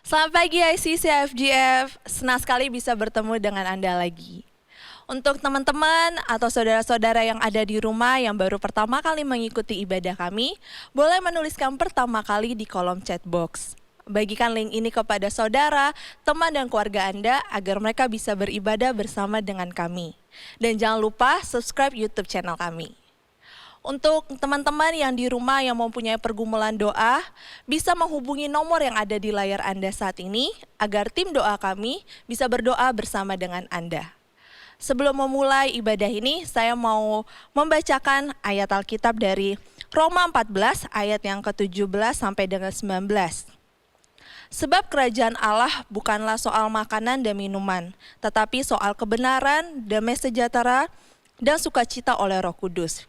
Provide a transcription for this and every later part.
Selamat pagi IC CFGF, senang sekali bisa bertemu dengan Anda lagi. Untuk teman-teman atau saudara-saudara yang ada di rumah yang baru pertama kali mengikuti ibadah kami, boleh menuliskan pertama kali di kolom chat box. Bagikan link ini kepada saudara, teman dan keluarga Anda agar mereka bisa beribadah bersama dengan kami. Dan jangan lupa subscribe YouTube channel kami. Untuk teman-teman yang di rumah yang mempunyai pergumulan doa, bisa menghubungi nomor yang ada di layar Anda saat ini agar tim doa kami bisa berdoa bersama dengan Anda. Sebelum memulai ibadah ini, saya mau membacakan ayat Alkitab dari Roma 14 ayat yang ke-17 sampai dengan 19. Sebab kerajaan Allah bukanlah soal makanan dan minuman, tetapi soal kebenaran, damai sejahtera, dan sukacita oleh Roh Kudus.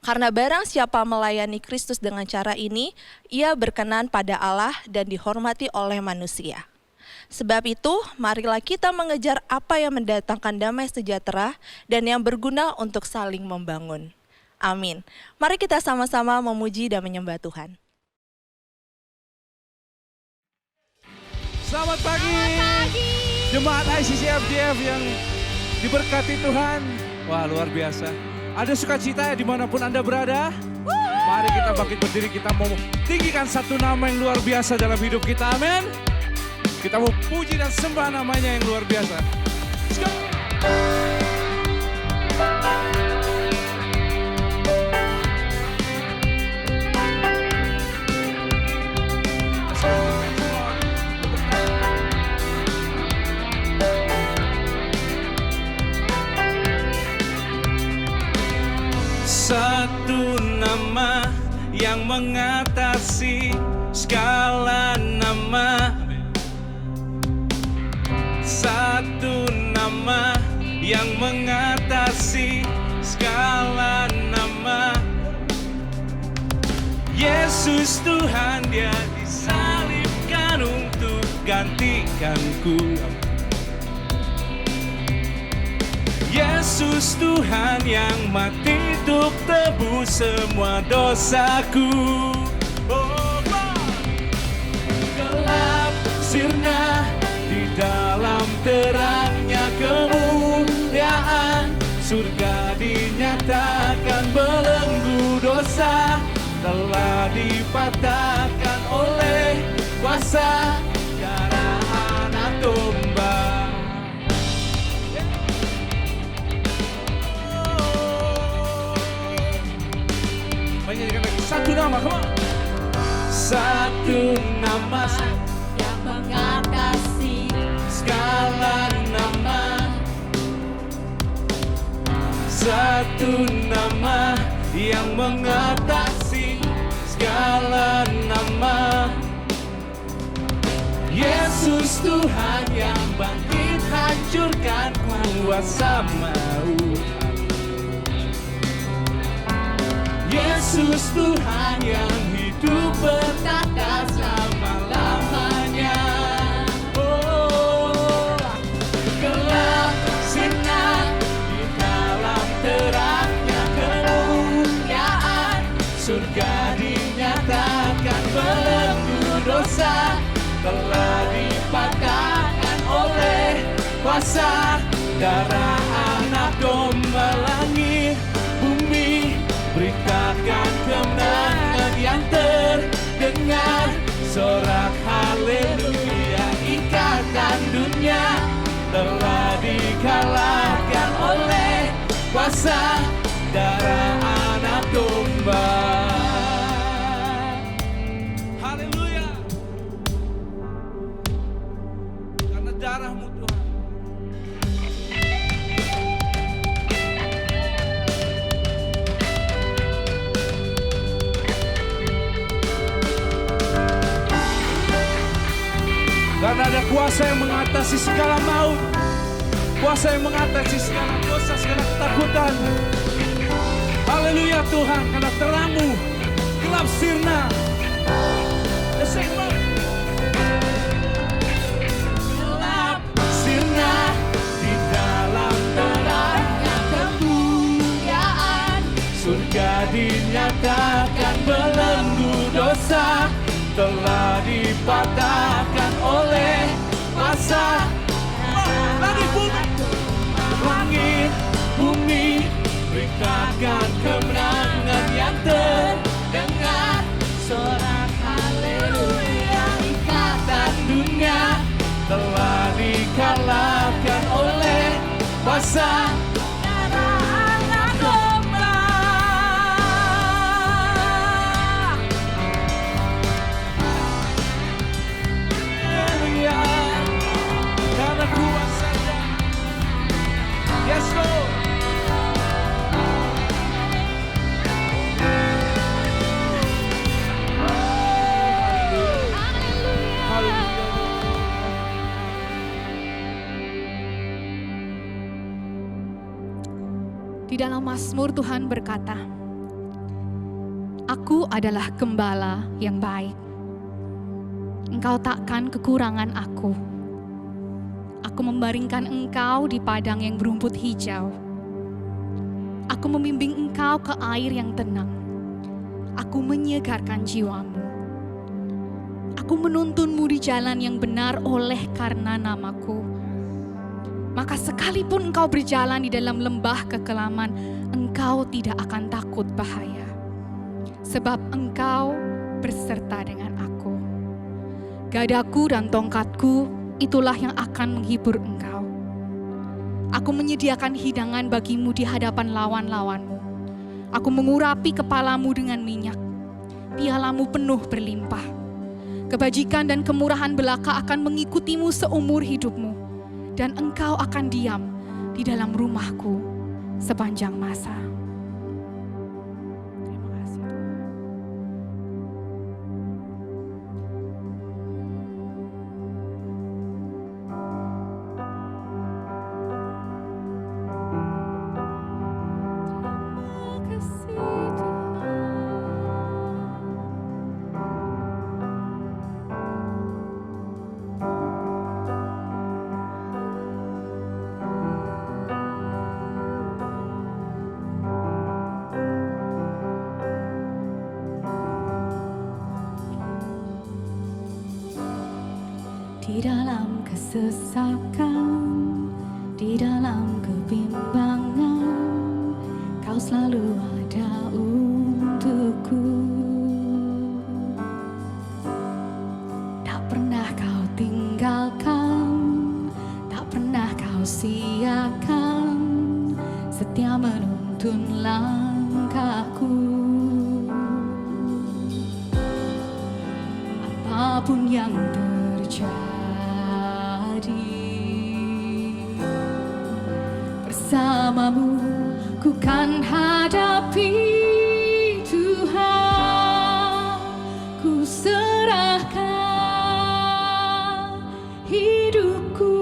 Karena barang siapa melayani Kristus dengan cara ini, ia berkenan pada Allah dan dihormati oleh manusia. Sebab itu, marilah kita mengejar apa yang mendatangkan damai sejahtera dan yang berguna untuk saling membangun. Amin. Mari kita sama-sama memuji dan menyembah Tuhan. Selamat pagi. Jemaat ICCFGF yang diberkati Tuhan. Wah, luar biasa. Ada sukacita ya dimanapun Anda berada. Mari kita bangkit berdiri, kita mau tinggikan satu nama yang luar biasa dalam hidup kita, amin. Kita mau puji dan sembah namanya yang luar biasa. Let's go. Satu nama yang mengatasi segala nama. Satu nama yang mengatasi segala nama. Yesus Tuhan, Dia disalibkan untuk gantikanku. Yesus Tuhan yang mati untuk tebus semua dosaku. Oh, gelap sirna di dalam terangnya kemuliaan. Surga dinyatakan belenggu dosa telah dipatahkan oleh kuasa darah anak domba. Satu nama, come on. Satu nama yang mengatasi segala nama. Satu nama yang mengatasi segala nama. Yesus Tuhan yang bangkit hancurkan kuasa maut. Yesus Tuhan yang hidup bertata selama-lamanya. Oh, gelap sinar di dalam terangnya kemuliaan. Surga dinyatakan belenggu dosa telah dipatahkan oleh kuasa darah anak domba. Langit bumi beritakan kemenangan yang terdengar. Sorak haleluya, ikatan dunia telah dikalahkan oleh kuasa darah anak domba. Haleluya. Karena darahmu Tuhan. Karena ada kuasa yang mengatasi segala maut, kuasa yang mengatasi segala dosa, segala ketakutan. Haleluya Tuhan, karena terang-Mu gelap sirna. Gelap sirna di dalam terangnya kemuliaan. Surga dinyatakan belenggu dosa telah dipatahkan kuasa. Langit bumi berikatkan kemenangan yang terdengar. Sorak haleluya, Ikatan dunia telah dikalahkan oleh kuasa darah anak domba. Haleluya, karena kuasanya. Yes Lord. Di dalam Mazmur Tuhan berkata, "Aku adalah gembala yang baik. Engkau takkan kekurangan aku. Aku membaringkan engkau di padang yang berumput hijau. Aku membimbing engkau ke air yang tenang. Aku menyegarkan jiwamu. Aku menuntunmu di jalan yang benar oleh karena namaku. Maka sekalipun engkau berjalan di dalam lembah kekelaman, engkau tidak akan takut bahaya. Sebab engkau berserta dengan aku. Gadaku dan tongkatku, itulah yang akan menghibur engkau. Aku menyediakan hidangan bagimu di hadapan lawan-lawanmu. Aku mengurapi kepalamu dengan minyak. Pialamu penuh berlimpah. Kebajikan dan kemurahan belaka akan mengikutimu seumur hidupmu. Dan engkau akan diam di dalam rumahku sepanjang masa." Terima kasih Tuhan. Terima kasih Tuhan. Di dalam kesesakan, di dalam kebimbangan, Kau selalu ada untukku. Tak pernah Kau tinggalkan, tak pernah Kau siakan, setia menuntun langkahku. Apapun yang terjadi, bersamamu ku kan hadapi Tuhan. Ku serahkan hidupku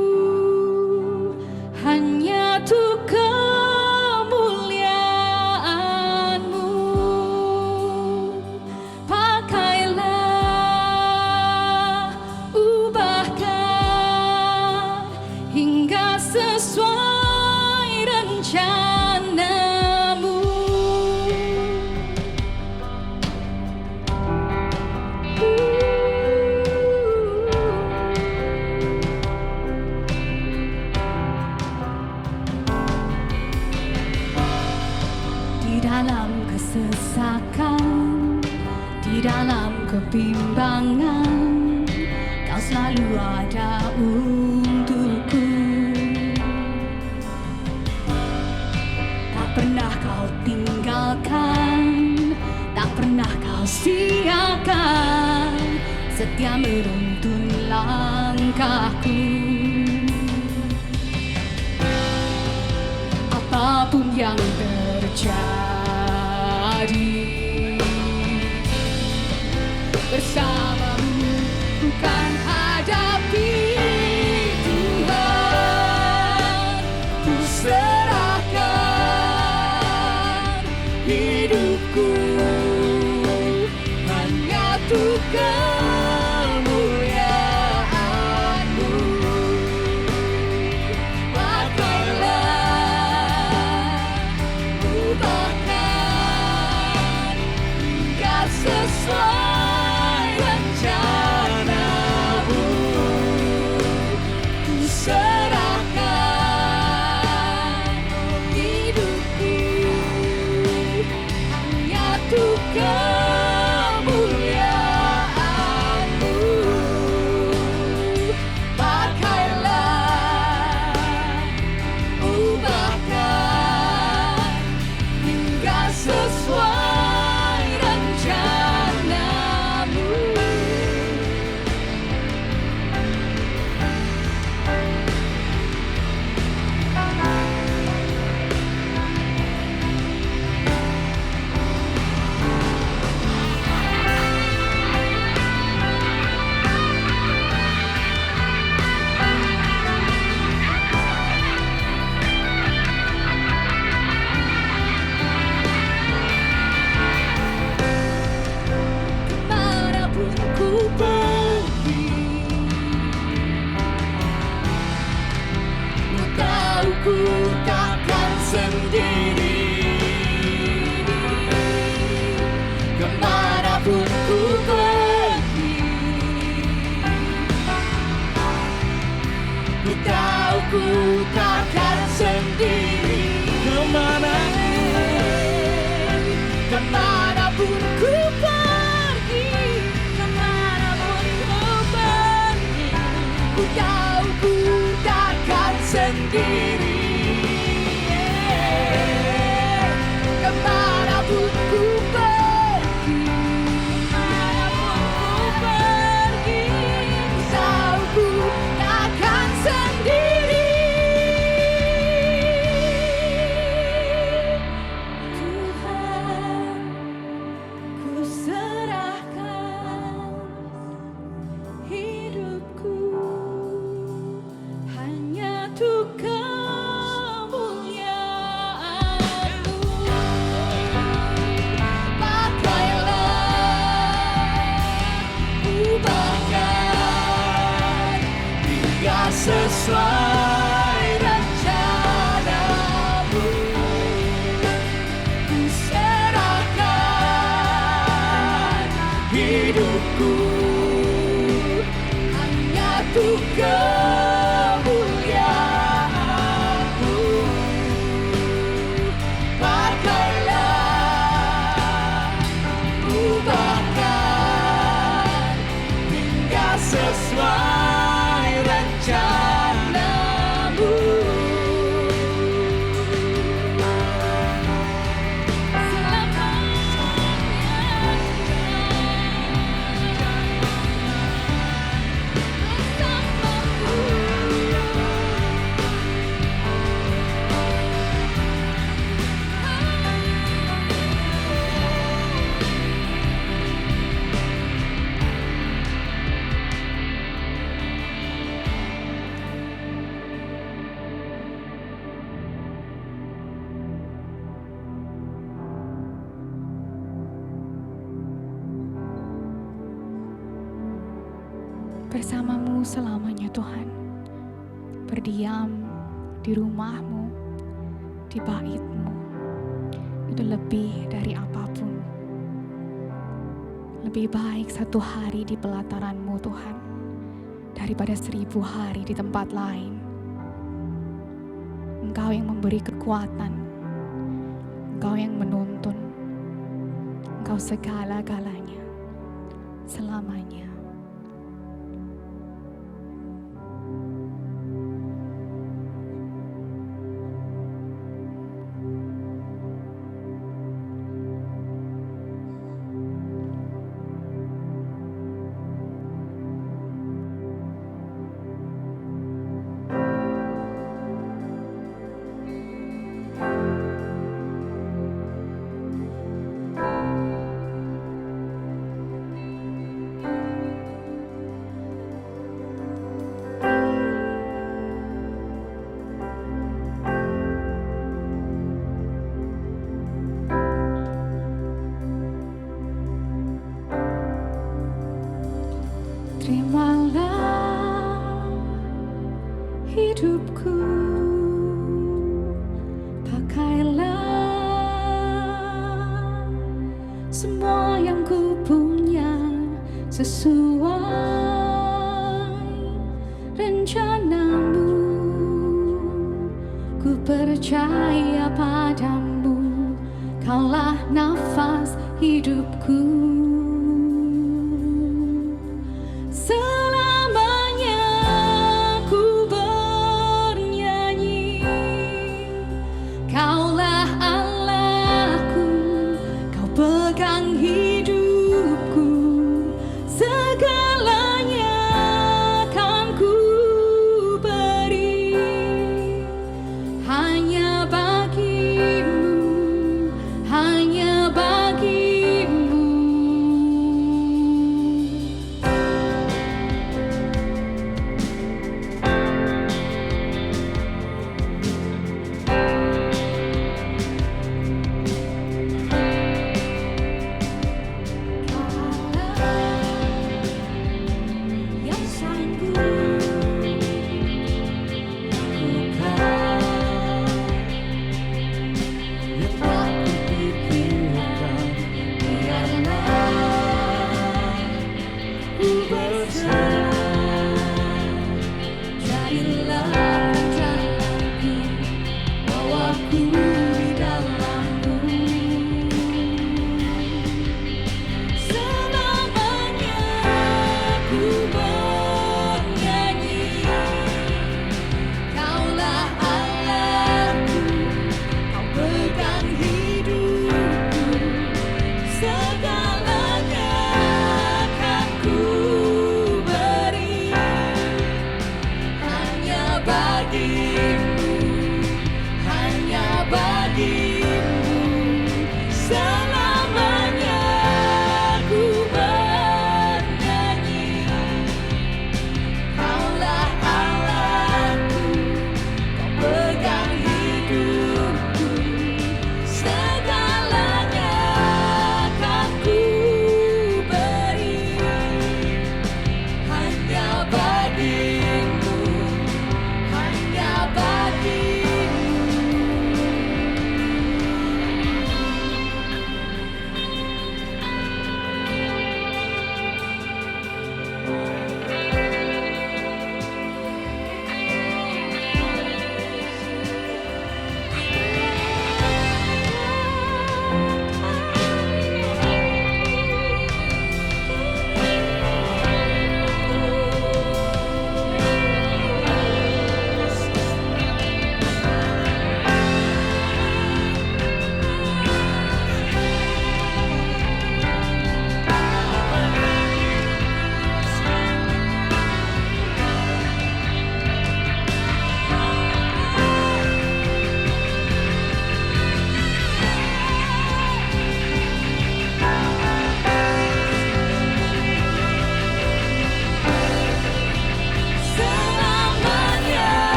hanya untuk kemuliaan-Mu. Pakailah, ubahkan hingga sesuai rencana-Mu. Di dalam kesesakan, di dalam kebimbangan, Kau selalu ada untukku. Tak pernah Kau tinggalkan, tak pernah Kau siakan, setia menuntun langkahku. Apapun yang terjadi, bersamamu ku kan hadapi Tuhan. Ku serahkan hidupku hanya untuk kemuliaan-Mu. Pakailah, ubahkan hingga sesuai rencana-Mu. Kemanapun ku pergi, kemanapun ku pergi, ku tahu ku takkan sendiri. Kemanapun ku pergi, kemanapun ku pergi, ku tahu ku takkan sendiri. Tuhan, ku serahkan hidupku hanya untuk kemuliaan-Mu. Pakailah, ubahkan hingga sesuai rencana-Mu. Ku serahkan hidupku hanya untuk kemuliaan-Mu. Pakailah, ubahkan hingga sesuai rencana-Mu. Bersama-Mu selamanya Tuhan. Berdiam di rumah-Mu, di bait-Mu, itu lebih dari apapun. Lebih baik satu hari di pelataran-Mu Tuhan, daripada 1000 hari di tempat lain. Engkau yang memberi kekuatan, Engkau yang menuntun, Engkau segala-galanya, selamanya. Terimalah hidupku, pakailah semua yang ku punya sesuai rencana-Mu. Ku percaya padamu, Kaulah nafas hidupku. Selamanya ku bernyanyi, Kaulah Allahku, Kau pegang hidupku. Segalanya kan ku beri hanya bagimu, hanya bagimu.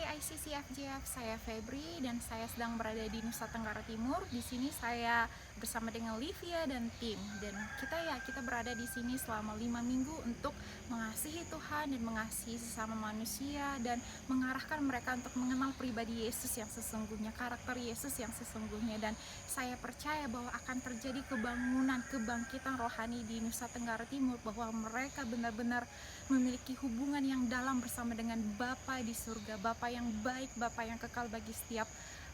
ICC FGF, saya Febri dan saya sedang berada di Nusa Tenggara Timur. Di sini saya bersama dengan Livia dan tim, dan kita berada di sini selama 5 minggu untuk mengasihi Tuhan dan mengasihi sesama manusia dan mengarahkan mereka untuk mengenal pribadi Yesus yang sesungguhnya, karakter Yesus yang sesungguhnya. Dan saya percaya bahwa akan terjadi kebangkitan rohani di Nusa Tenggara Timur, bahwa mereka benar-benar memiliki hubungan yang dalam bersama dengan Bapa di surga, Bapa yang baik, Bapa yang kekal bagi setiap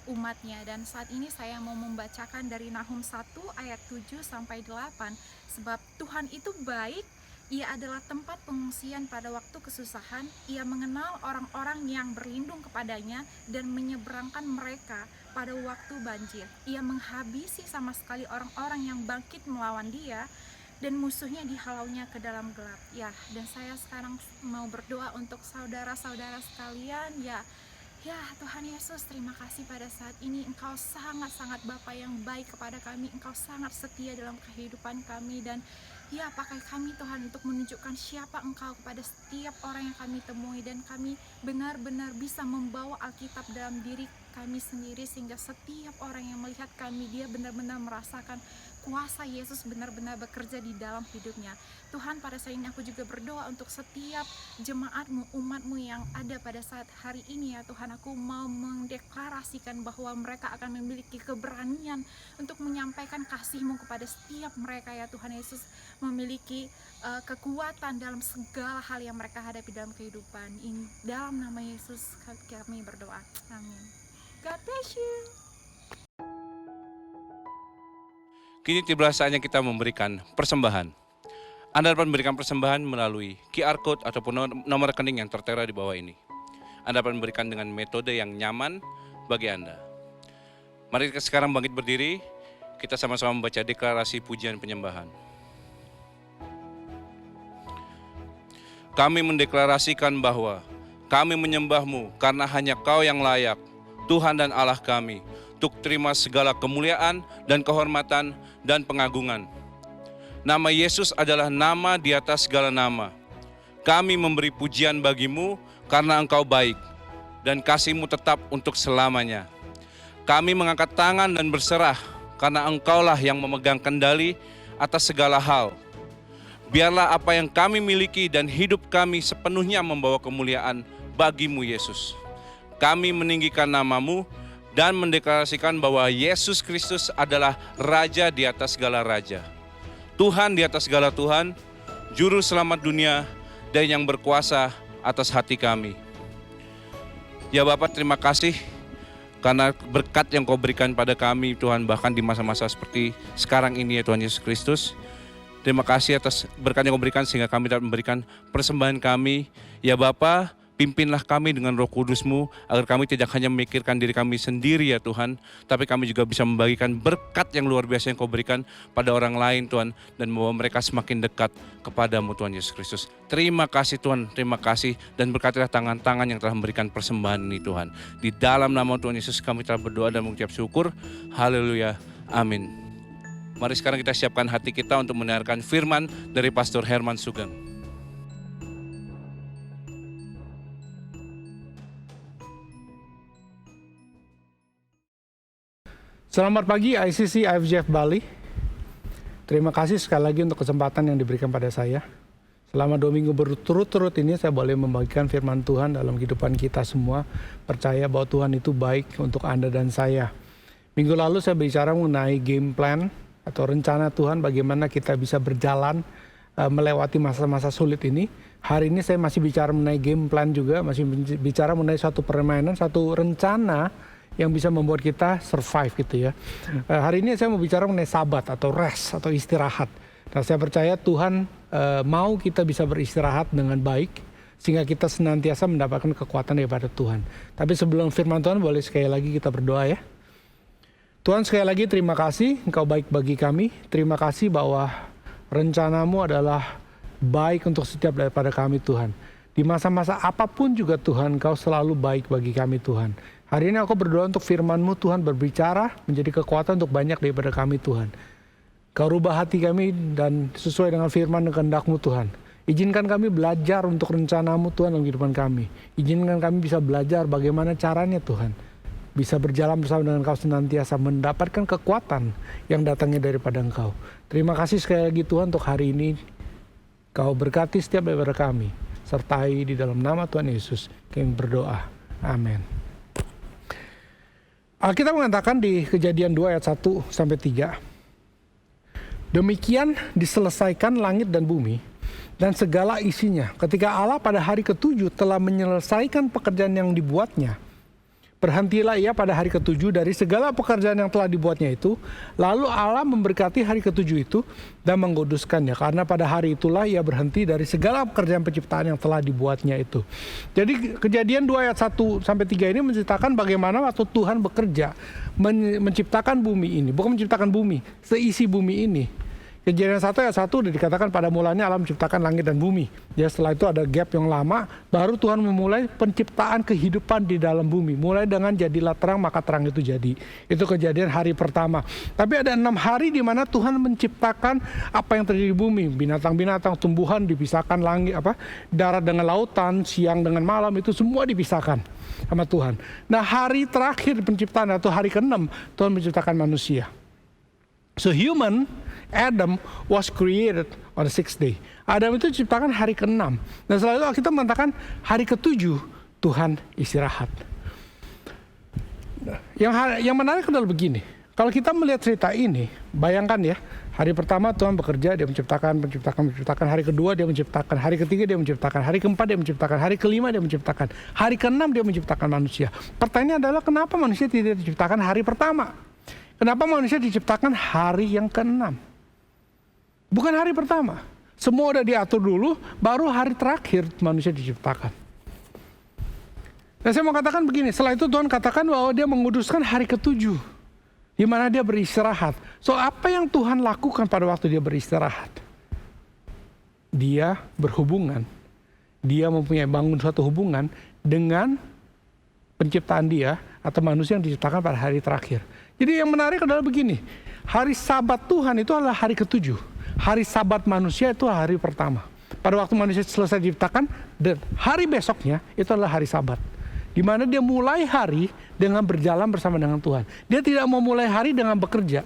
umatnya. Dan saat ini saya mau membacakan dari Nahum 1 ayat 7 sampai 8. Sebab Tuhan itu baik, Ia adalah tempat pengungsian pada waktu kesusahan. Ia mengenal orang-orang yang berlindung kepadanya dan menyeberangkan mereka pada waktu banjir. Ia menghabisi sama sekali orang-orang yang bangkit melawan Dia, dan musuhnya dihalaunya ke dalam gelap. Ya, dan saya sekarang mau berdoa untuk saudara-saudara sekalian. Ya Tuhan Yesus, terima kasih pada saat ini Engkau sangat-sangat Bapa yang baik kepada kami. Engkau sangat setia dalam kehidupan kami, dan ya pakai kami Tuhan untuk menunjukkan siapa Engkau kepada setiap orang yang kami temui, dan kami benar-benar bisa membawa Alkitab dalam diri kami sendiri, sehingga setiap orang yang melihat kami, dia benar-benar merasakan kuasa Yesus benar-benar bekerja di dalam hidupnya. Tuhan, pada saat ini aku juga berdoa untuk setiap jemaat-Mu, umat-Mu yang ada pada saat hari ini ya Tuhan. Aku mau mendeklarasikan bahwa mereka akan memiliki keberanian untuk menyampaikan kasih-Mu kepada setiap mereka ya Tuhan Yesus, memiliki kekuatan dalam segala hal yang mereka hadapi dalam kehidupan. Dalam nama Yesus kami berdoa, amin. God bless you. Kini tiba saatnya kita memberikan persembahan. Anda dapat memberikan persembahan melalui QR Code ataupun nomor rekening yang tertera di bawah ini. Anda dapat memberikan dengan metode yang nyaman bagi Anda. Mari kita sekarang bangkit berdiri, kita sama-sama membaca deklarasi pujian penyembahan. Kami mendeklarasikan bahwa kami menyembah-Mu karena hanya Kau yang layak, Tuhan dan Allah kami, untuk terima segala kemuliaan dan kehormatan dan pengagungan. Nama Yesus adalah nama di atas segala nama. Kami memberi pujian bagi-Mu karena Engkau baik dan kasih-Mu tetap untuk selamanya. Kami mengangkat tangan dan berserah karena Engkaulah yang memegang kendali atas segala hal. Biarlah apa yang kami miliki dan hidup kami sepenuhnya membawa kemuliaan bagi-Mu Yesus. Kami meninggikan nama-Mu dan mendeklarasikan bahwa Yesus Kristus adalah Raja di atas segala Raja, Tuhan di atas segala Tuhan, Juru Selamat dunia, dan yang berkuasa atas hati kami. Ya Bapak, terima kasih karena berkat yang Kau berikan pada kami Tuhan, bahkan di masa-masa seperti sekarang ini ya Tuhan Yesus Kristus. Terima kasih atas berkat yang Kau berikan sehingga kami dapat memberikan persembahan kami. Ya Bapak, pimpinlah kami dengan Roh Kudus-Mu agar kami tidak hanya memikirkan diri kami sendiri ya Tuhan, tapi kami juga bisa membagikan berkat yang luar biasa yang Kau berikan pada orang lain Tuhan, dan membawa mereka semakin dekat kepada-Mu Tuhan Yesus Kristus. Terima kasih Tuhan, terima kasih, dan berkatilah tangan-tangan yang telah memberikan persembahan ini Tuhan. Di dalam nama Tuhan Yesus kami telah berdoa dan mengucap syukur. Haleluya, amin. Mari sekarang kita siapkan hati kita untuk mendengarkan firman dari Pastor Herman Sugeng. Selamat pagi ICC IFGF Bali. Terima kasih sekali lagi untuk kesempatan yang diberikan pada saya. Selama 2 minggu berturut-turut ini saya boleh membagikan firman Tuhan dalam kehidupan kita semua. Percaya bahwa Tuhan itu baik untuk Anda dan saya. Minggu lalu saya bicara mengenai game plan atau rencana Tuhan bagaimana kita bisa berjalan melewati masa-masa sulit ini. Hari ini saya masih bicara mengenai game plan juga, masih bicara mengenai satu permainan, satu rencana yang bisa membuat kita survive gitu ya. Hari ini saya mau bicara mengenai sabat atau rest atau istirahat. Nah, saya percaya Tuhan mau kita bisa beristirahat dengan baik sehingga kita senantiasa mendapatkan kekuatan daripada Tuhan. Tapi sebelum firman Tuhan, boleh sekali lagi kita berdoa ya. Tuhan, sekali lagi terima kasih Engkau baik bagi kami. Terima kasih bahwa rencana-Mu adalah baik untuk setiap daripada kami Tuhan. Di masa-masa apapun juga Tuhan, Engkau selalu baik bagi kami Tuhan. Hari ini aku berdoa untuk firman-Mu Tuhan berbicara menjadi kekuatan untuk banyak daripada kami Tuhan. Kau rubah hati kami dan sesuai dengan firman dan kehendak-Mu Tuhan. Izinkan kami belajar untuk rencana-Mu Tuhan dalam kehidupan kami. Izinkan kami bisa belajar bagaimana caranya Tuhan. Bisa berjalan bersama dengan Engkau senantiasa, mendapatkan kekuatan yang datangnya daripada Engkau. Terima kasih sekali lagi Tuhan untuk hari ini. Kau berkati setiap daripada kami. Sertai di dalam nama Tuhan Yesus kami berdoa. Amin. Alkitab mengatakan di Kejadian 2 ayat 1 sampai 3. Demikian diselesaikan langit dan bumi dan segala isinya ketika Allah pada hari ke-7 telah menyelesaikan pekerjaan yang dibuatnya. Berhentilah ia pada hari ke-7 dari segala pekerjaan yang telah dibuatnya itu. Lalu Allah memberkati hari ke-7 itu dan menguduskannya. Karena pada hari itulah ia berhenti dari segala pekerjaan penciptaan yang telah dibuatnya itu. Jadi Kejadian 2 ayat 1 sampai 3 ini menceritakan bagaimana waktu Tuhan bekerja menciptakan bumi ini. Bukan menciptakan bumi, seisi bumi ini. Kejadian 1 ayat 1 sudah dikatakan pada mulanya Allah menciptakan langit dan bumi. Ya, setelah itu ada gap yang lama, baru Tuhan memulai penciptaan kehidupan di dalam bumi. Mulai dengan jadilah terang, maka terang itu jadi. Itu Kejadian hari pertama. Tapi ada 6 hari di mana Tuhan menciptakan apa yang terjadi di bumi. Binatang-binatang, tumbuhan dipisahkan, langit, darat dengan lautan, siang dengan malam, itu semua dipisahkan sama Tuhan. Nah, hari terakhir penciptaan atau hari ke-6, Tuhan menciptakan manusia. So Adam was created on the 6th day. Adam itu diciptakan hari ke-6. Dan setelah itu kita mengatakan hari ke-7 Tuhan istirahat. Yang menarik adalah begini. Kalau kita melihat cerita ini, bayangkan ya, hari pertama Tuhan bekerja, dia menciptakan. Hari kedua dia menciptakan, hari ketiga dia menciptakan, hari keempat dia menciptakan, hari kelima dia menciptakan, hari ke-6 dia menciptakan manusia. Pertanyaannya adalah kenapa manusia tidak diciptakan hari pertama? Kenapa manusia diciptakan hari yang ke-6? Bukan hari pertama. Semua udah diatur dulu, baru hari terakhir manusia diciptakan. Dan saya mau katakan begini, setelah itu Tuhan katakan bahwa dia menguduskan hari ke-7. Di mana dia beristirahat. So apa yang Tuhan lakukan pada waktu dia beristirahat? Dia berhubungan. Dia mempunyai bangun suatu hubungan dengan penciptaan dia atau manusia yang diciptakan pada hari terakhir. Jadi yang menarik adalah begini, hari Sabat Tuhan itu adalah hari ke-7. Hari Sabat manusia itu hari pertama. Pada waktu manusia selesai diciptakan, dan hari besoknya itu adalah hari Sabat. Di mana dia mulai hari dengan berjalan bersama dengan Tuhan. Dia tidak memulai hari dengan bekerja.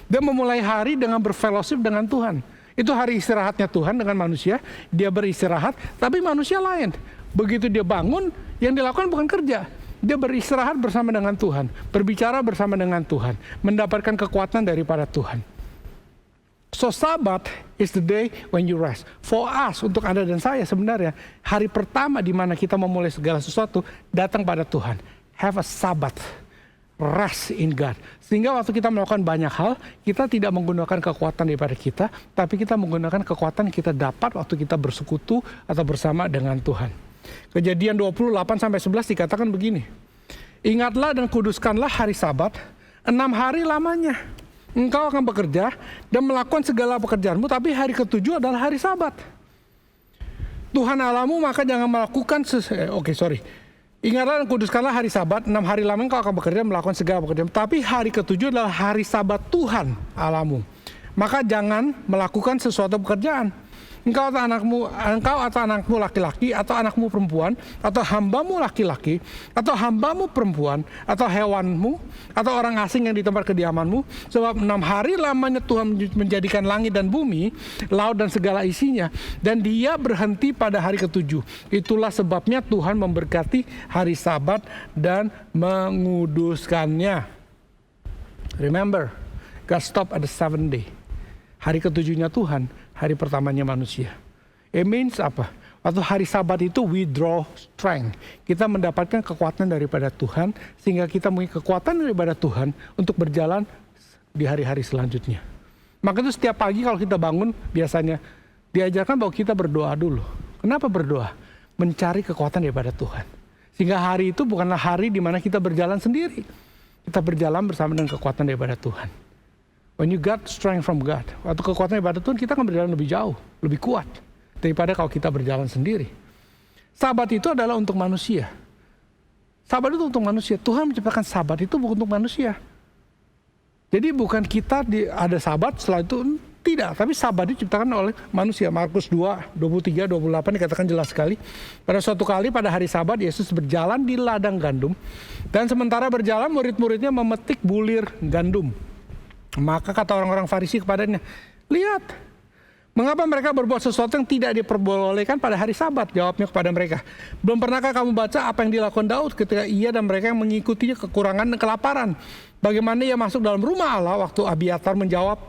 Dia memulai hari dengan berfellowship dengan Tuhan. Itu hari istirahatnya Tuhan dengan manusia. Dia beristirahat, tapi manusia lain. Begitu dia bangun, yang dilakukan bukan kerja. Dia beristirahat bersama dengan Tuhan. Berbicara bersama dengan Tuhan. Mendapatkan kekuatan daripada Tuhan. So Sabat is the day when you rest. For us, untuk Anda dan saya sebenarnya, hari pertama di mana kita memulai segala sesuatu, datang pada Tuhan. Have a Sabat. Rest in God. Sehingga waktu kita melakukan banyak hal, kita tidak menggunakan kekuatan daripada kita, tapi kita menggunakan kekuatan yang kita dapat waktu kita bersekutu atau bersama dengan Tuhan. Kejadian 28-11 dikatakan begini. Ingatlah dan kuduskanlah hari Sabat, 6 hari lamanya. Engkau akan bekerja dan melakukan segala pekerjaanmu, tapi hari ke-7 adalah hari Sabat. Tuhan Allahmu maka jangan melakukan Ingatlah dan kuduskanlah hari Sabat, 6 hari lamanya engkau akan bekerja melakukan segala pekerjaan. Tapi hari ke-7 adalah hari Sabat Tuhan Allahmu. Maka jangan melakukan sesuatu pekerjaan. Engkau atau anakmu laki-laki, atau anakmu perempuan, atau hambamu laki-laki, atau hambamu perempuan, atau hewanmu, atau orang asing yang di tempat kediamanmu. Sebab 6 hari lamanya Tuhan menjadikan langit dan bumi, laut dan segala isinya. Dan dia berhenti pada hari ke-7. Itulah sebabnya Tuhan memberkati hari Sabat dan menguduskannya. Remember, God stopped at the 7th day. Hari ke-7-nya Tuhan, hari pertamanya manusia. It means apa? Waktu hari Sabat itu we draw strength. Kita mendapatkan kekuatan daripada Tuhan, sehingga kita mempunyai kekuatan daripada Tuhan untuk berjalan di hari-hari selanjutnya. Maka itu setiap pagi kalau kita bangun, biasanya diajarkan bahwa kita berdoa dulu. Kenapa berdoa? Mencari kekuatan daripada Tuhan. Sehingga hari itu bukanlah hari di mana kita berjalan sendiri. Kita berjalan bersama dengan kekuatan daripada Tuhan. When you got strength from God, waktu kekuatan daripada Tuhan, kita akan berjalan lebih jauh, lebih kuat daripada kalau kita berjalan sendiri. Sabat itu adalah untuk manusia. Sabat itu untuk manusia. Tuhan menciptakan Sabat itu bukan untuk manusia. Jadi bukan kita ada Sabat, setelah itu Tidak, tapi sabat diciptakan oleh manusia. Markus 2, 23, 28 dikatakan jelas sekali. Pada suatu kali pada hari sabat, Yesus berjalan di ladang gandum. Dan sementara berjalan, murid-muridnya memetik bulir gandum. Maka kata orang-orang Farisi kepadanya, lihat, mengapa mereka berbuat sesuatu yang tidak diperbolehkan pada hari sabat? Jawabnya kepada mereka, belum pernahkah kamu baca apa yang dilakukan Daud ketika ia dan mereka yang mengikutinya kekurangan dan kelaparan? Bagaimana ia masuk dalam rumah Allah waktu Abiatar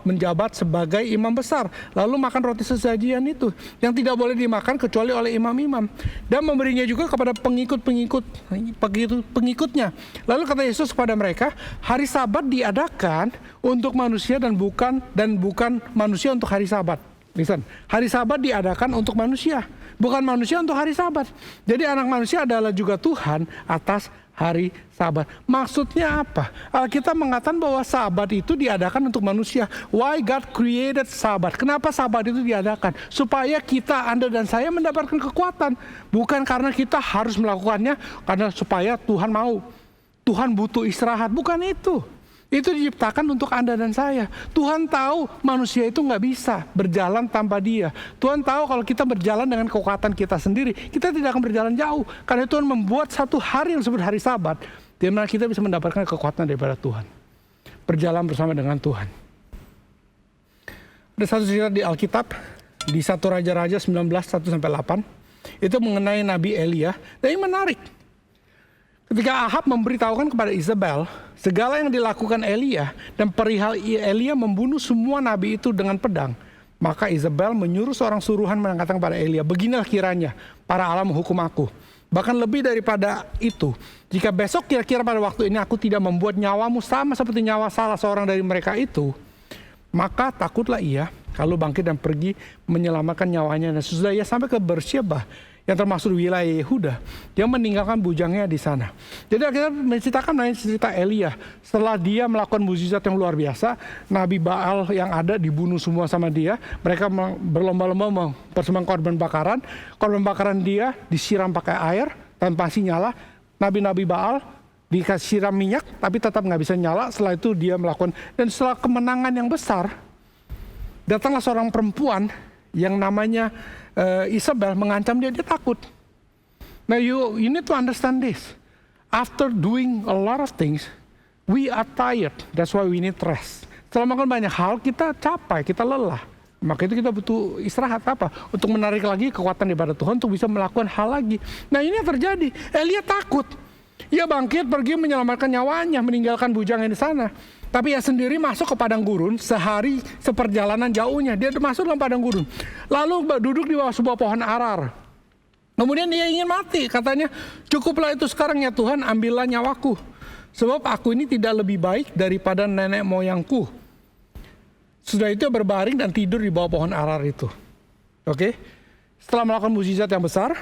menjabat sebagai imam besar, lalu makan roti sesajian itu yang tidak boleh dimakan kecuali oleh imam-imam, dan memberinya juga kepada pengikutnya. Lalu kata Yesus kepada mereka, hari sabat diadakan untuk manusia dan bukan manusia untuk hari sabat. Listen, hari sabat diadakan untuk manusia, bukan manusia untuk hari sabat. Jadi anak manusia adalah juga Tuhan atas hari sabat. Maksudnya apa? Alkitab mengatakan bahwa sabat itu diadakan untuk manusia. Why God created sabat? Kenapa sabat itu diadakan? Supaya kita, Anda dan saya mendapatkan kekuatan. Bukan karena kita harus melakukannya, karena supaya Tuhan mau. Tuhan butuh istirahat. Bukan itu. Itu diciptakan untuk Anda dan saya. Tuhan tahu manusia itu nggak bisa berjalan tanpa Dia. Tuhan tahu kalau kita berjalan dengan kekuatan kita sendiri, kita tidak akan berjalan jauh. Karena Tuhan membuat satu hari yang disebut hari Sabat, di mana kita bisa mendapatkan kekuatan daripada Tuhan. Berjalan bersama dengan Tuhan. Ada satu cerita di Alkitab, di 1 Raja-Raja 19, 1-8. Itu mengenai Nabi Elia. Dan ini menarik. Ketika Ahab memberitahukan kepada Isabel segala yang dilakukan Elia dan perihal Elia membunuh semua nabi itu dengan pedang, maka Isabel menyuruh seorang suruhan mengatakan kepada Elia, beginilah kiranya para Allah menghukum aku. Bahkan lebih daripada itu, jika besok kira-kira pada waktu ini aku tidak membuat nyawamu sama seperti nyawa salah seorang dari mereka itu, maka takutlah ia kalau bangkit dan pergi menyelamatkan nyawanya. Dan sesudah ia sampai ke Beersheba, yang termasuk wilayah Yehuda, dia meninggalkan bujangnya di sana. Jadi kita menceritakan cerita Elia. Setelah dia melakukan mukjizat yang luar biasa, Nabi Baal yang ada dibunuh semua sama dia. Mereka berlomba-lomba mempersembahkan korban bakaran. Korban bakaran dia disiram pakai air dan masih nyala. Nabi-nabi Baal dikasih siram minyak, tapi tetap nggak bisa nyala. Setelah itu dia melakukan, dan setelah kemenangan yang besar, datanglah seorang perempuan yang namanya Isabel mengancam dia takut. Now you need to understand this. After doing a lot of things, we are tired. That's why we need rest. Setelah melakukan banyak hal, kita capek, kita lelah. Maka itu kita butuh istirahat apa? Untuk menarik lagi kekuatan daripada Tuhan untuk bisa melakukan hal lagi. Nah ini yang terjadi. Elia takut. Ia bangkit pergi menyelamatkan nyawanya, meninggalkan bujangnya di sana. Tapi ia sendiri masuk ke padang gurun sehari seperjalanan jauhnya. Dia masuk dalam padang gurun. Lalu duduk di bawah sebuah pohon arar. Kemudian dia ingin mati. Katanya, cukuplah itu sekarang ya Tuhan, ambillah nyawaku. Sebab aku ini tidak lebih baik daripada nenek moyangku. Sudah itu berbaring dan tidur di bawah pohon arar itu. Oke? Setelah melakukan mukjizat yang besar,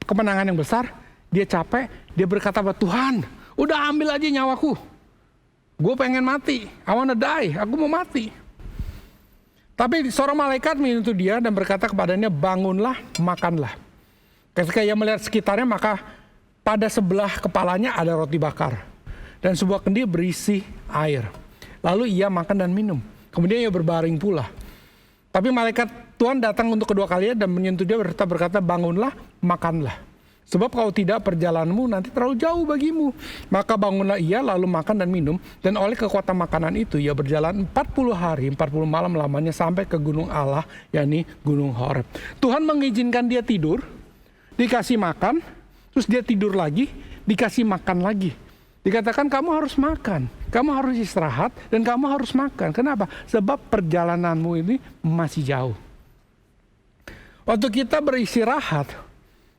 kemenangan yang besar, dia capek. Dia berkata kepada Tuhan, udah ambil aja nyawaku. Gue pengen mati, I wanna die, aku mau mati. Tapi seorang malaikat menyentuh dia dan berkata kepadanya, bangunlah, makanlah. Ketika ia melihat sekitarnya, maka pada sebelah kepalanya ada roti bakar. Dan sebuah kendi berisi air. Lalu ia makan dan minum. Kemudian ia berbaring pula. Tapi malaikat Tuhan datang untuk kedua kalinya dan menyentuh dia berkata, bangunlah, makanlah. Sebab kalau tidak perjalananmu nanti terlalu jauh bagimu. Maka bangunlah ia lalu makan dan minum. Dan oleh kekuatan makanan itu ia berjalan 40 hari, 40 malam lamanya sampai ke gunung Allah, yakni gunung Horeb. Tuhan mengizinkan dia tidur, dikasih makan, terus dia tidur lagi, dikasih makan lagi. Dikatakan kamu harus makan, kamu harus istirahat, dan kamu harus makan. Kenapa? Sebab perjalananmu ini masih jauh. Waktu kita beristirahat,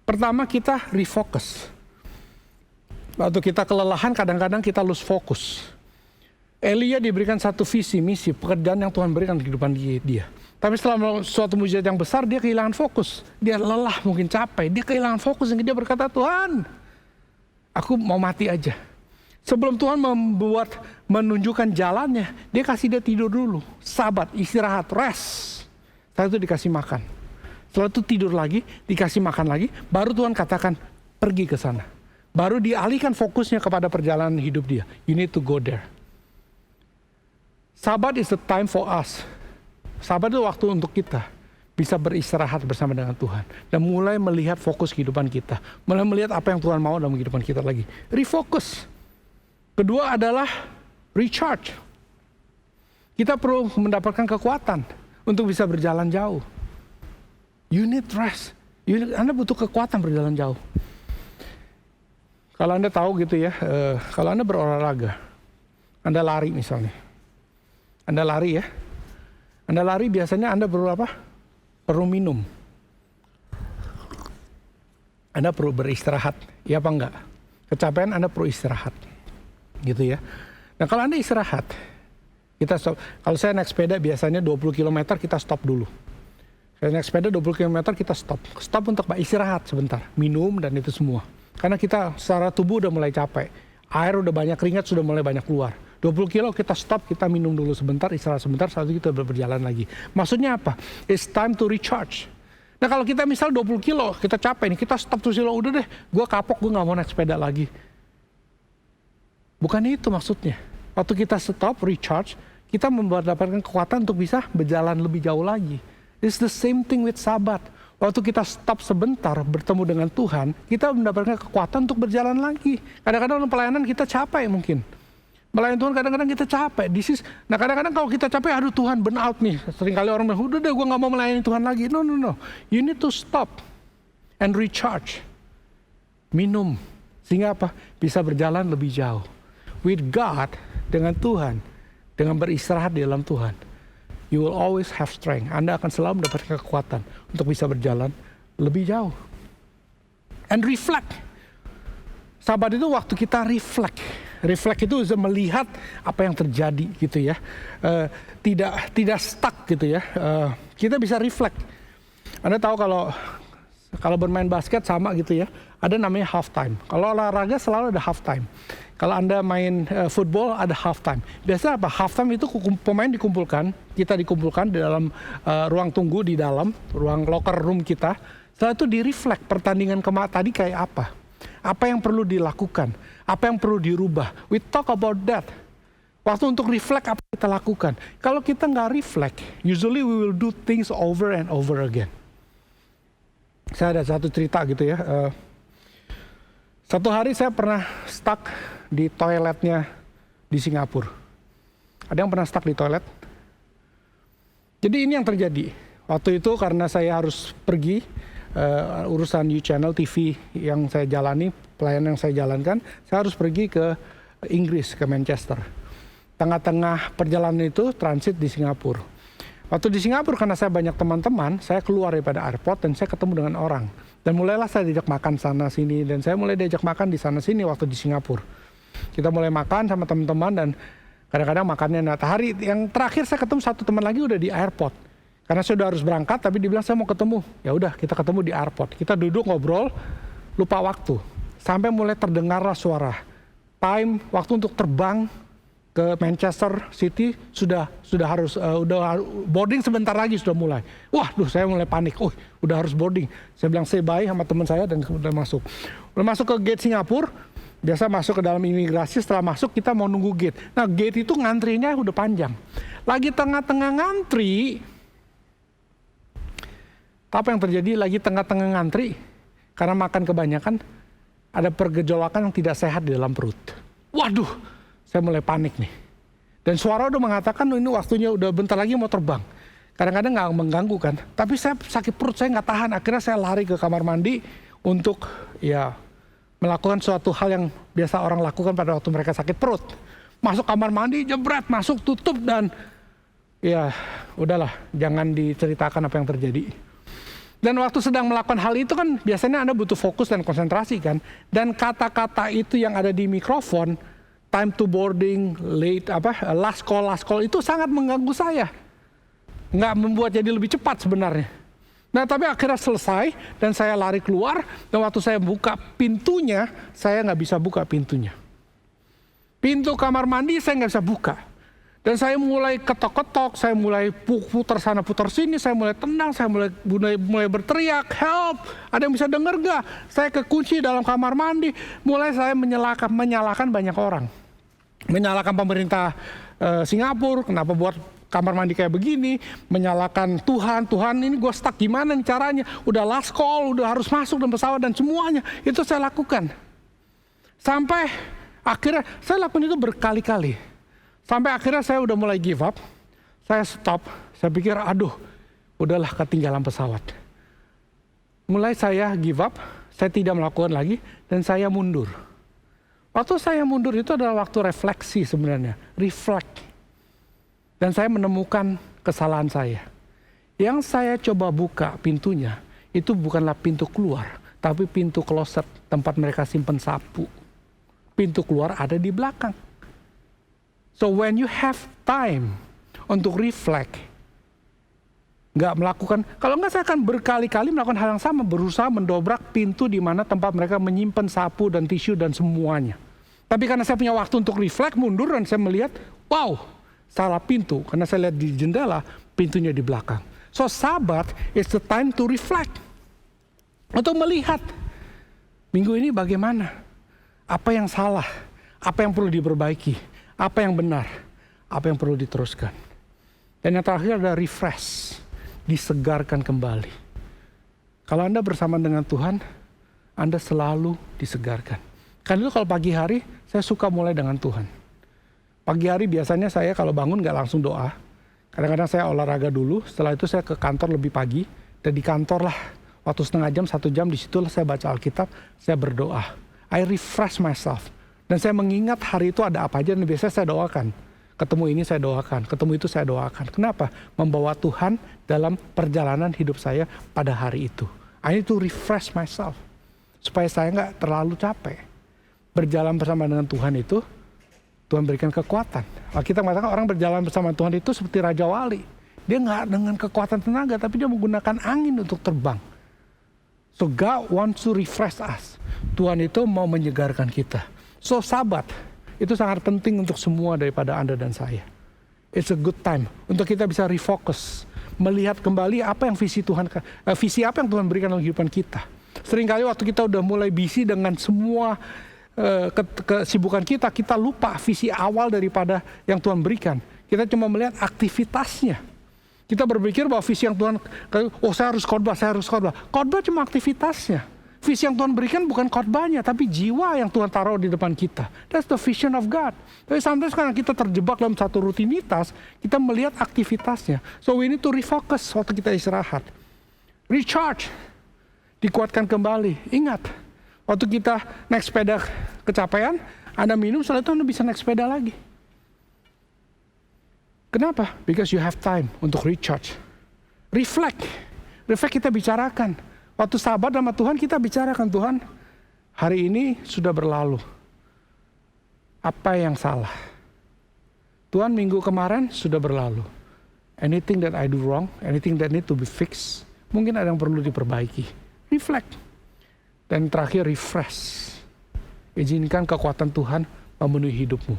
pertama kita refocus. Waktu kita kelelahan kadang-kadang kita lose fokus. Elia diberikan satu visi, misi, pekerjaan yang Tuhan berikan di kehidupan dia. Tapi setelah suatu mujizat yang besar dia kehilangan fokus. Dia lelah, mungkin capek. Dia kehilangan fokus dan dia berkata, Tuhan, aku mau mati aja. Sebelum Tuhan menunjukkan jalannya, dia kasih dia tidur dulu. Sabat, istirahat, rest. Setelah itu dikasih makan. Setelah itu tidur lagi, dikasih makan lagi, baru Tuhan katakan pergi ke sana. Baru dialihkan fokusnya kepada perjalanan hidup dia. You need to go there. Sabat is the time for us Sabat itu waktu untuk kita bisa beristirahat bersama dengan Tuhan. Dan mulai melihat fokus kehidupan kita. Mulai melihat apa yang Tuhan mau dalam kehidupan kita lagi. Refocus. Kedua adalah recharge. Kita perlu mendapatkan kekuatan untuk bisa berjalan jauh. You need rest. Anda butuh kekuatan berjalan jauh. Kalau Anda tahu gitu ya, kalau Anda berolahraga, Anda lari misalnya. Anda lari ya. Anda lari biasanya Anda perlu apa? Perlu minum. Anda perlu beristirahat. Ya apa enggak? Kecapean Anda perlu istirahat. Gitu ya. Nah kalau Anda istirahat, kita stop. Kalau saya naik sepeda biasanya 20 km kita stop dulu. Saya naik sepeda 20 km kita stop. Stop untuk istirahat sebentar. Minum dan itu semua. Karena kita secara tubuh udah mulai capek. Air udah banyak, keringat sudah mulai banyak keluar. 20 kilo kita stop, kita minum dulu sebentar, istirahat sebentar, setelah itu kita berjalan lagi. Maksudnya apa? It's time to recharge. Nah kalau kita misal 20 kilo, kita capek nih, kita stop tuh silo, udah deh, gue kapok, gue gak mau naik sepeda lagi. Bukan itu maksudnya. Waktu kita stop, recharge, kita mendapatkan kekuatan untuk bisa berjalan lebih jauh lagi. It's the same thing with Sabat. Waktu kita stop sebentar bertemu dengan Tuhan, kita mendapatkan kekuatan untuk berjalan lagi. Kadang-kadang pelayanan kita capek mungkin. Melayani Tuhan kadang-kadang kita capek. Nah kadang-kadang kalau kita capek, aduh Tuhan burn out nih. Seringkali orang bilang, udah deh gue gak mau melayani Tuhan lagi. No. You need to stop and recharge. Minum. Sehingga apa? Bisa berjalan lebih jauh. With God, dengan Tuhan, dengan beristirahat di dalam Tuhan, you will always have strength. Anda akan selalu mendapatkan kekuatan untuk bisa berjalan lebih jauh. And reflect. Sabat itu waktu kita reflect. Reflect itu bisa melihat apa yang terjadi gitu ya. Tidak stuck gitu ya. Kita bisa reflect. Anda tahu kalau bermain basket sama gitu ya. Ada namanya half time. Kalau olahraga selalu ada half time. Kalau Anda main football ada half time. Biasanya apa? Half time itu pemain dikumpulkan, kita dikumpulkan di dalam ruang tunggu di dalam, ruang locker room kita. Setelah itu di-reflect pertandingan tadi kayak apa. Apa yang perlu dilakukan, apa yang perlu dirubah. We talk about that. Waktu untuk reflect apa kita lakukan. Kalau kita nggak reflect, usually we will do things over and over again. Saya ada satu cerita gitu ya. Satu hari saya pernah stuck di toiletnya di Singapura. Ada yang pernah stuck di toilet? Jadi ini yang terjadi. Waktu itu karena saya harus pergi, urusan U-Channel TV yang saya jalani, pelayanan yang saya jalankan, saya harus pergi ke Inggris, ke Manchester. Tengah-tengah perjalanan itu transit di Singapura. Waktu di Singapura karena saya banyak teman-teman, saya keluar daripada airport dan saya ketemu dengan orang. Dan mulailah saya diajak makan sana sini dan saya mulai diajak makan di sana sini waktu di Singapura. Kita mulai makan sama teman-teman dan kadang-kadang makannya. Nah hari yang terakhir saya ketemu satu teman lagi udah di airport. Karena saya udah harus berangkat, tapi dia bilang saya mau ketemu. Ya udah, kita ketemu di airport. Kita duduk ngobrol, lupa waktu. Sampai mulai terdengarlah suara. Waktu untuk terbang ke Manchester City sudah harus udah boarding sebentar lagi sudah mulai. Wah, saya mulai panik. Udah harus boarding. Saya bilang say bye sama teman saya dan udah masuk. Udah masuk ke gate Singapura. Biasa masuk ke dalam imigrasi, setelah masuk kita mau nunggu gate. Nah, gate itu ngantrinya udah panjang. Lagi tengah-tengah ngantri, apa yang terjadi? Lagi tengah-tengah ngantri, karena makan kebanyakan, ada pergejolakan yang tidak sehat di dalam perut. Waduh, saya mulai panik nih. Dan suara udah mengatakan, ini waktunya udah bentar lagi mau terbang. Kadang-kadang nggak mengganggu kan, tapi saya sakit perut, saya nggak tahan. Akhirnya saya lari ke kamar mandi untuk melakukan suatu hal yang biasa orang lakukan pada waktu mereka sakit perut. Masuk kamar mandi, jebret, masuk, tutup, dan udahlah, jangan diceritakan apa yang terjadi. Dan waktu sedang melakukan hal itu kan biasanya Anda butuh fokus dan konsentrasi kan. Dan kata-kata itu yang ada di mikrofon, time to boarding, last call itu sangat mengganggu saya. Nggak membuat jadi lebih cepat sebenarnya. Nah tapi akhirnya selesai dan saya lari keluar. Dan waktu saya buka pintunya, saya nggak bisa buka pintunya. Pintu kamar mandi saya nggak bisa buka. Dan saya mulai ketok-ketok, saya mulai putar sana putar sini, saya mulai tendang, saya mulai berteriak, help, ada yang bisa dengar gak? Saya kekunci dalam kamar mandi, mulai saya menyalahkan banyak orang. Menyalahkan pemerintah Singapura, kenapa buat kamar mandi kayak begini, menyalahkan Tuhan, Tuhan ini gue stuck gimana nih caranya, udah last call, udah harus masuk dalam pesawat dan semuanya, itu saya lakukan. Sampai akhirnya, saya lakukan itu berkali-kali. Sampai akhirnya saya udah mulai give up, saya stop, saya pikir aduh, udahlah ketinggalan pesawat. Mulai saya give up, saya tidak melakukan lagi, dan saya mundur. Waktu saya mundur itu adalah waktu refleksi sebenarnya, reflect. Dan saya menemukan kesalahan saya. Yang saya coba buka pintunya, itu bukanlah pintu keluar, tapi pintu kloset tempat mereka simpan sapu. Pintu keluar ada di belakang. So when you have time untuk reflect, nggak melakukan, kalau nggak saya akan berkali-kali melakukan hal yang sama, berusaha mendobrak pintu di mana tempat mereka menyimpan sapu dan tisu dan semuanya. Tapi karena saya punya waktu untuk reflect, mundur, dan saya melihat, wow, salah pintu, karena saya lihat di jendela, pintunya di belakang. So Sabat is the time to reflect. Untuk melihat, minggu ini bagaimana? Apa yang salah? Apa yang perlu diperbaiki? Apa yang benar? Apa yang perlu diteruskan? Dan yang terakhir adalah refresh, disegarkan kembali. Kalau Anda bersama dengan Tuhan, Anda selalu disegarkan. Karena itu kalau pagi hari, saya suka mulai dengan Tuhan. Pagi hari biasanya saya kalau bangun nggak langsung doa. Kadang-kadang saya olahraga dulu, setelah itu saya ke kantor lebih pagi. Dan di kantor lah, waktu setengah jam, 1 jam, disitulah saya baca Alkitab, saya berdoa. I refresh myself. Dan saya mengingat hari itu ada apa aja, dan biasanya saya doakan. Ketemu ini saya doakan, ketemu itu saya doakan. Kenapa? Membawa Tuhan dalam perjalanan hidup saya pada hari itu. I need to refresh myself. Supaya saya nggak terlalu capek. Berjalan bersama dengan Tuhan itu, Tuhan berikan kekuatan. Kita mengatakan orang berjalan bersama Tuhan itu seperti Raja Wali. Dia nggak dengan kekuatan tenaga, tapi dia menggunakan angin untuk terbang. So God wants to refresh us. Tuhan itu mau menyegarkan kita. So Sabat itu sangat penting untuk semua daripada Anda dan saya. It's a good time untuk kita bisa refocus, melihat kembali apa yang visi apa yang Tuhan berikan dalam kehidupan kita. Seringkali waktu kita udah mulai busy dengan semua kesibukan kita lupa visi awal daripada yang Tuhan berikan. Kita cuma melihat aktivitasnya. Kita berpikir bahwa visi yang Tuhan, saya harus khotbah. Khotbah cuma aktivitasnya. Visi yang Tuhan berikan bukan khotbahnya, tapi jiwa yang Tuhan taruh di depan kita. That's the vision of God. Tapi sometimes karena kita terjebak dalam satu rutinitas, kita melihat aktivitasnya. So we need to refocus waktu kita istirahat. Recharge. Dikuatkan kembali. Ingat, waktu kita naik sepeda kecapean, Anda minum, setelah itu Anda bisa naik sepeda lagi. Kenapa? Because you have time untuk recharge. Reflect. Reflect kita bicarakan. Waktu Sabat sama Tuhan kita bicarakan, Tuhan, hari ini sudah berlalu. Apa yang salah? Tuhan, minggu kemarin sudah berlalu. Anything that I do wrong, anything that need to be fixed, mungkin ada yang perlu diperbaiki. Reflect. Dan terakhir, refresh. Izinkan kekuatan Tuhan memenuhi hidupmu.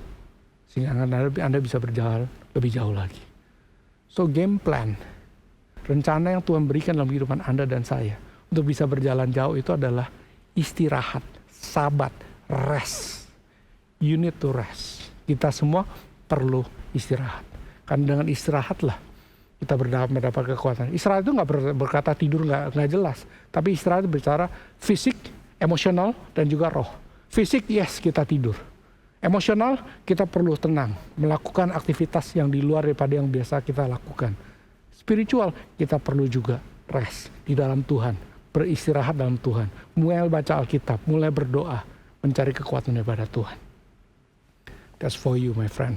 Sehingga Anda bisa berjalan lebih jauh lagi. So game plan. Rencana yang Tuhan berikan dalam kehidupan Anda dan saya. Untuk bisa berjalan jauh itu adalah istirahat. Sabat. Rest. You need to rest. Kita semua perlu istirahat. Karena dengan istirahatlah kita mendapat kekuatan. Istirahat itu nggak berkata tidur nggak jelas, tapi istirahat bicara fisik, emosional, dan juga roh. Fisik, yes, kita tidur. Emosional, kita perlu tenang, melakukan aktivitas yang di luar daripada yang biasa kita lakukan. Spiritual, kita perlu juga rest di dalam Tuhan, beristirahat dalam Tuhan, mulai baca Alkitab, mulai berdoa, mencari kekuatan daripada Tuhan. That's for you, my friend.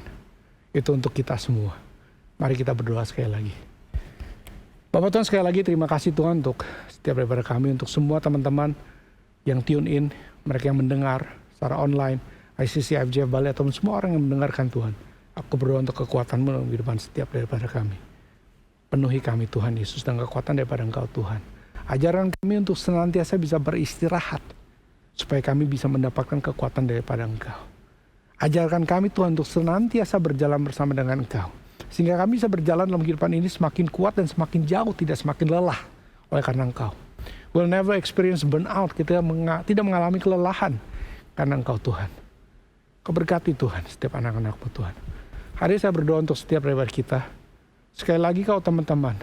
Itu untuk kita semua. Mari kita berdoa sekali lagi. Bapak Tuhan, sekali lagi terima kasih Tuhan untuk setiap daripada kami, untuk semua teman-teman yang tune in, mereka yang mendengar secara online, ICC IFGF Bali, atau semua orang yang mendengarkan Tuhan. Aku berdoa untuk kekuatan-Mu dalam kehidupan setiap daripada kami. Penuhi kami Tuhan Yesus dengan kekuatan daripada Engkau Tuhan. Ajaran kami untuk senantiasa bisa beristirahat, supaya kami bisa mendapatkan kekuatan daripada Engkau. Ajarkan kami Tuhan untuk senantiasa berjalan bersama dengan Engkau. Sehingga kami bisa berjalan dalam kehidupan ini semakin kuat dan semakin jauh, tidak semakin lelah oleh karena Engkau. We'll never experience burnout, kita tidak mengalami kelelahan karena Engkau Tuhan. Kau berkati Tuhan setiap anak-anak-Mu Tuhan. Hari ini saya berdoa untuk setiap daripada kita, Sekali lagi kau teman-teman,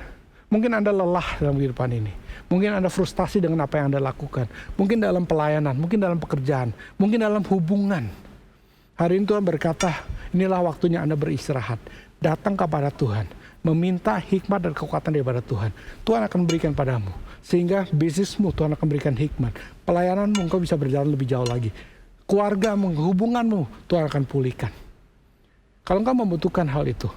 mungkin Anda lelah dalam kehidupan ini. Mungkin Anda frustasi dengan apa yang Anda lakukan. Mungkin dalam pelayanan, mungkin dalam pekerjaan, mungkin dalam hubungan. Hari ini Tuhan berkata, inilah waktunya Anda beristirahat. Datang kepada Tuhan, meminta hikmat dan kekuatan daripada Tuhan. Tuhan akan berikan padamu. Sehingga bisnismu Tuhan akan berikan hikmat. Pelayananmu engkau bisa berjalan lebih jauh lagi. Keluargamu, hubunganmu Tuhan akan pulihkan. Kalau engkau membutuhkan hal itu,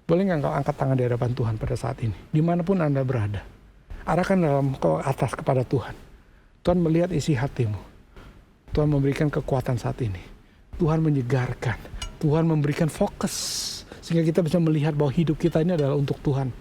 boleh nggak engkau angkat tangan di hadapan Tuhan pada saat ini? Dimanapun Anda berada. Arahkan dalam kau atas kepada Tuhan. Tuhan melihat isi hatimu. Tuhan memberikan kekuatan saat ini. Tuhan menyegarkan. Tuhan memberikan fokus. Sehingga kita bisa melihat bahwa hidup kita ini adalah untuk Tuhan.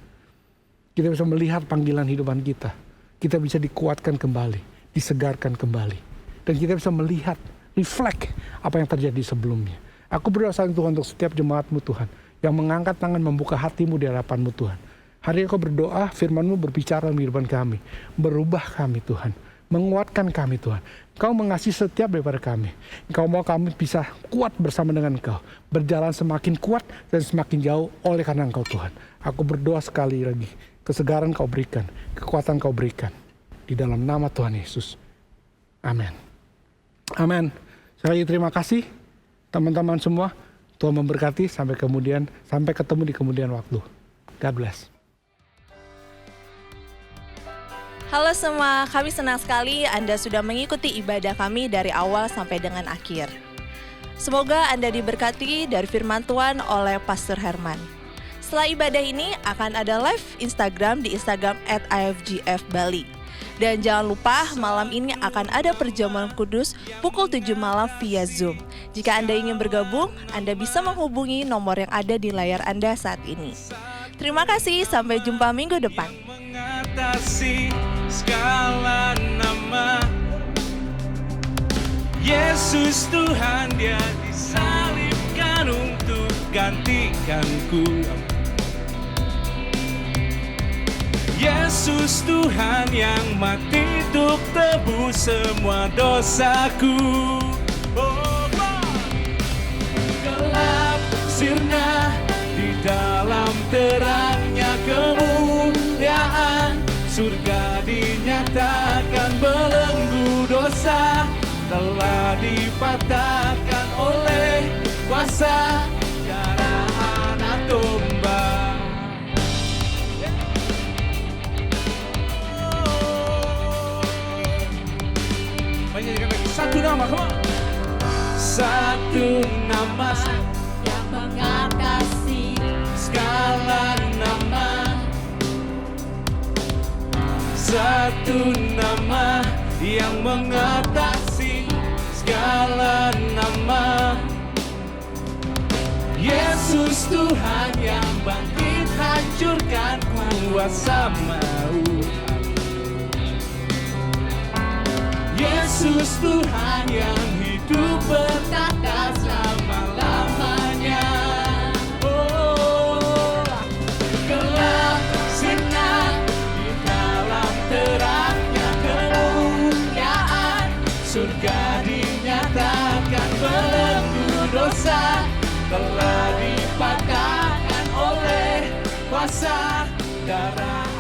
Kita bisa melihat panggilan hidupan kita. Kita bisa dikuatkan kembali. Disegarkan kembali. Dan kita bisa melihat, reflect apa yang terjadi sebelumnya. Aku berdoa sayang Tuhan untuk setiap jemaatmu Tuhan. Yang mengangkat tangan membuka hatimu di hadapanmu Tuhan. Hari ini kau berdoa, firman-Mu berbicara dalam kehidupan kami. Berubah kami Tuhan. Menguatkan kami Tuhan. Kau mengasihi setiap daripada kami. Engkau mau kami bisa kuat bersama dengan Engkau. Berjalan semakin kuat dan semakin jauh oleh karena Engkau Tuhan. Aku berdoa sekali lagi. Kesegaran Kau berikan. Kekuatan Kau berikan. Di dalam nama Tuhan Yesus. Amin. Amin. Sekali lagi terima kasih teman-teman semua. Tuhan memberkati sampai ketemu di kemudian waktu. God bless. Halo semua, kami senang sekali Anda sudah mengikuti ibadah kami dari awal sampai dengan akhir. Semoga Anda diberkati dari firman Tuhan oleh Pastor Herman. Setelah ibadah ini akan ada live Instagram di Instagram @ifgfbali. Dan jangan lupa malam ini akan ada perjamuan kudus pukul 7 malam via Zoom. Jika Anda ingin bergabung, Anda bisa menghubungi nomor yang ada di layar Anda saat ini. Terima kasih, sampai jumpa minggu depan. Mengatasi segala nama, Yesus Tuhan, Dia disalibkan untuk gantikanku. Yesus Tuhan yang mati untuk tebus semua dosaku. Oh, gelap sirna di dalam terangnya kemuliaan, surga dinyatakan belenggu dosa telah dipatahkan oleh kuasa darah anak domba. Satu nama, come on. Satu nama yang mengatasi segala nama. Satu nama yang mengatasi segala nama. Yesus Tuhan yang bangkit hancurkan kuasa maut. Yesus Tuhan yang hidup bertata selama-lamanya. Oh, gelap sirna di dalam terangnya kemuliaan, surga dinyatakan belenggu dosa telah dipatahkan oleh kuasa darah